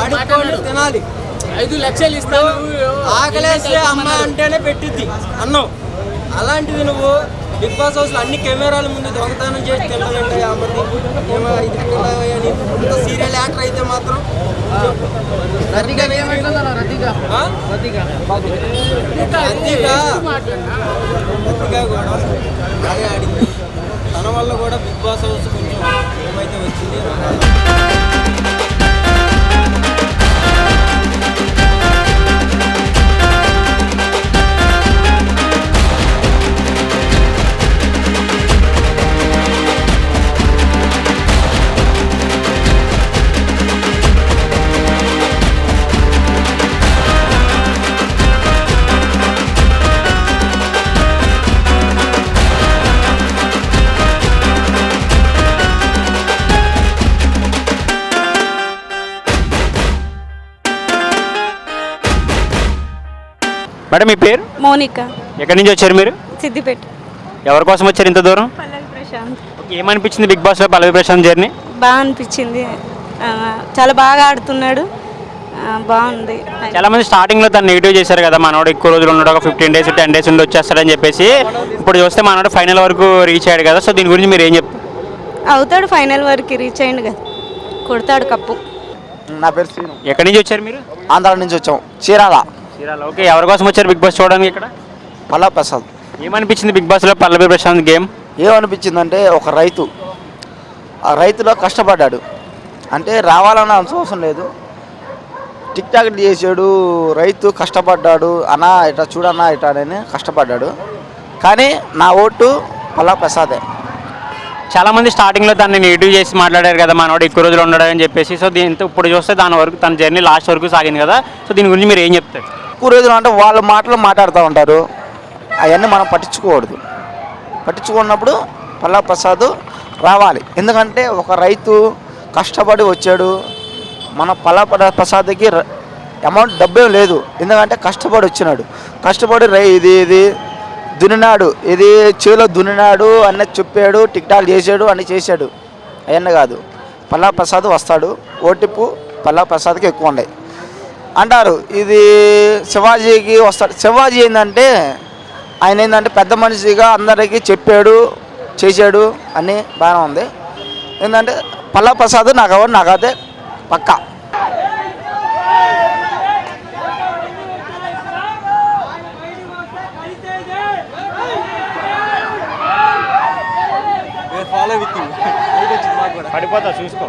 అడుక్కొని తినాలి. 5 లక్షలు ఇస్తావు, ఆకలేస్తే అమ్మ అంటేనే పెట్టిద్ది అన్నం. అలాంటిది నువ్వు బిగ్ బాస్ హౌస్లో అన్ని కెమెరాల ముందు దొంగతనం చేసి తినాలంటే అమ్మది ఇంత సీరియల్ యాక్టర్ అయితే మాత్రం రతిగా కూడా బాగా ఆడింది. తన వల్ల కూడా బిగ్ బాస్ హౌస్ కొంచెం ఏమైతే వచ్చింది. మేడం మీ పేరు? మౌనిక. ఎక్కడి నుంచి వచ్చారు మీరు? సిద్దిపేట. ఎవరి కోసం వచ్చారు ఇంత దూరం? పల్లవి ప్రశాంత్. ఏమనిపించింది బిగ్ బాస్లో పల్లవి ప్రశాంత్ జర్నీ? బాగా అనిపించింది, చాలా బాగా ఆడుతున్నాడు, బాగుంది. చాలా మంది స్టార్టింగ్లో తను నెగిటివ్ చేశారు కదా, మనోడు ఎక్కువ రోజులు ఉన్నాడు, ఒక 15 days 10 days ఉండి వచ్చేస్తాడని చెప్పేసి. ఇప్పుడు చూస్తే మనోడు ఫైనల్ వరకు రీచ్ అయ్యాడు కదా, సో దీని గురించి మీరు ఏం చెప్తారు? అవుతాడు, ఫైనల్ వరకు రీచ్ అయ్యిండు కదా, కొడతాడు కప్పు. నా పేరు శ్రీను. ఎక్కడి నుంచి వచ్చారు మీరు? ఆంధ్ర నుంచి వచ్చాం, చీరాల. ఓకే, ఎవరి కోసం వచ్చారు బిగ్ బాస్ చూడడానికి ఇక్కడ? పల్లవి ప్రసాద్. ఏమనిపించింది బిగ్ బాస్లో పల్లవి ప్రశాంత్ గేమ్? ఏమనిపించిందంటే ఒక రైతు, ఆ రైతులో కష్టపడ్డాడు, అంటే రావాలన్న అవసరం లేదు, టిక్ టాక్ చేసాడు, రైతు కష్టపడ్డాడు, అన్నా ఇట్లా చూడన్నా ఇట్లా అని కష్టపడ్డాడు. కానీ నా ఓటు పల్లవి ప్రసాదే. చాలామంది స్టార్టింగ్లో దాన్ని నెగిటివ్ చేసి మాట్లాడారు కదా, మనోడు ఎక్కువ రోజులు ఉండడు అని చెప్పేసి. సో దీంతో ఇప్పుడు చూస్తే దాని వరకు తన జర్నీ లాస్ట్ వరకు సాగింది కదా, సో దీని గురించి మీరు ఏం చెప్తారు? ఎక్కువ రోజులు అంటే వాళ్ళ మాటలు మాట్లాడుతూ ఉంటారు, అవన్నీ మనం పట్టించుకోకూడదు. పట్టించుకున్నప్పుడు పల్లవి ప్రసాద్ రావాలి, ఎందుకంటే ఒక రైతు కష్టపడి వచ్చాడు. మన పల్లవి ప్రసాద్కి అమౌంట్ డబ్బేం లేదు, ఎందుకంటే కష్టపడి వచ్చినాడు, కష్టపడి ఇది దున్నినాడు, ఇది చేలో దున్నినాడు అన్నది చెప్పాడు, టిక్ టాక్ చేశాడు, అన్నీ చేశాడు. అవన్నీ కాదు, పల్లవి ప్రసాద్ వస్తాడు, ఓటిప్పు పల్లవి ప్రసాద్కి ఎక్కువ ఉన్నాయి అంటారు. ఇది శివాజీకి వస్తాడు. శివాజీ ఏంటంటే ఆయన ఏంటంటే పెద్ద మనిషిగా అందరికీ చెప్పాడు, చేశాడు, అన్నీ బాగానే ఉంది. ఏంటంటే పల్లవి ప్రసాద్ నాకైతే పక్కా. పడిపోతా చూసుకో.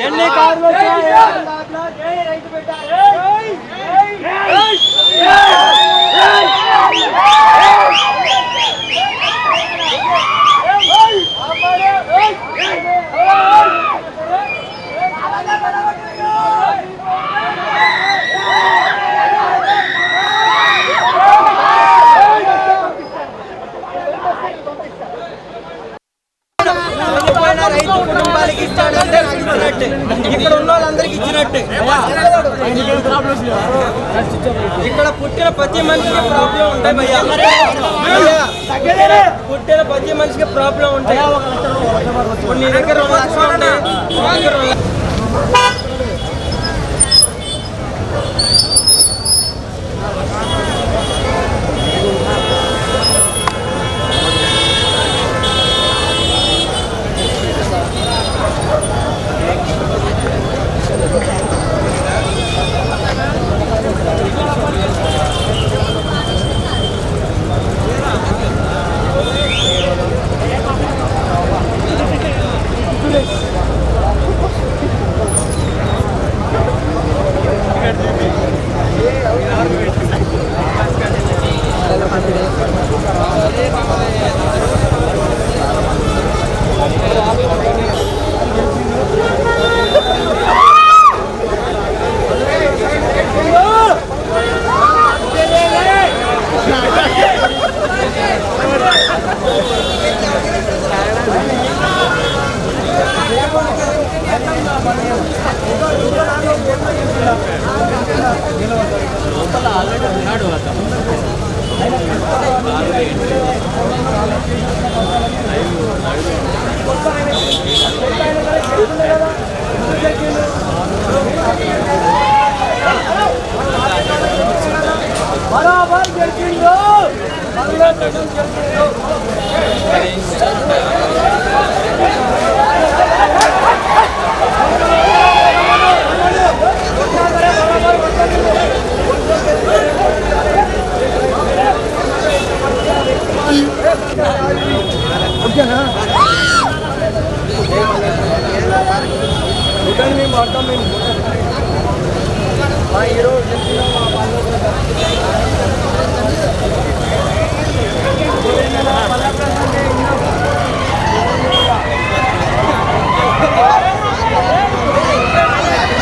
ఎన్ని కార్లు రైతు కుటుంబాలకి ఇచ్చాడంటే ఇక్కడ ఉన్న వాళ్ళందరికీ ఇచ్చినట్టే. ఇక్కడ పుట్టిన ప్రతి మనిషికి ప్రాబ్లం ఉంటాయి భయ్యా, పుట్టిన ప్రతి మనిషికి ప్రాబ్లం ఉంటాయి. ఇప్పుడు నీ దగ్గర 2 లక్షలు ఉంటాయి, మేము